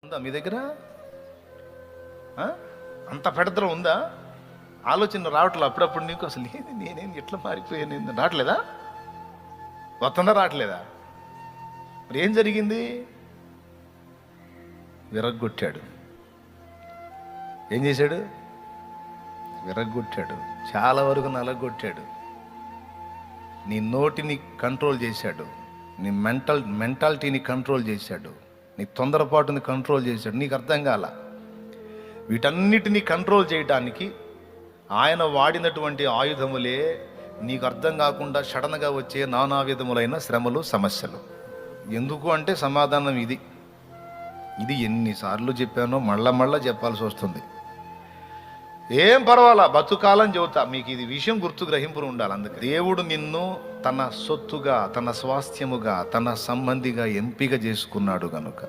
ఉందా మీ దగ్గర? అంత పెడతలో ఉందా? ఆలోచన రావట్లే అప్పుడప్పుడు నీకు అసలు ఏది నేనేం ఎట్లా మారిపోయాను? రావట్లేదా? వస్తుందా రావట్లేదా? మరి ఏం జరిగింది? విరగ్గొట్టాడు. ఏం చేశాడు? విరగ్గొట్టాడు. చాలా వరకు నలగొట్టాడు. నీ నోటిని కంట్రోల్ చేశాడు, నీ మెంటాలిటీని కంట్రోల్ చేశాడు, నీ తొందరపాటుని కంట్రోల్ చేశాడు. నీకు అర్థం కాల. వీటన్నిటినీ కంట్రోల్ చేయడానికి ఆయన వాడినటువంటి ఆయుధములే నీకు అర్థం కాకుండా సడన్గా వచ్చే నానా విధములైన శ్రమలు, సమస్యలు. ఎందుకు అంటే సమాధానం ఇది ఎన్నిసార్లు చెప్పానో మళ్ళా చెప్పాల్సి వస్తుంది. ఏం పర్వాలా, బతుకాలని చెబుతా. మీకు ఇది విషయం గుర్తు గ్రహింపులు ఉండాలి. అందుకే దేవుడు నిన్ను తన సొత్తుగా, తన స్వాస్థ్యముగా, తన సంబంధిగా ఎంపిక చేసుకున్నాడు గనుక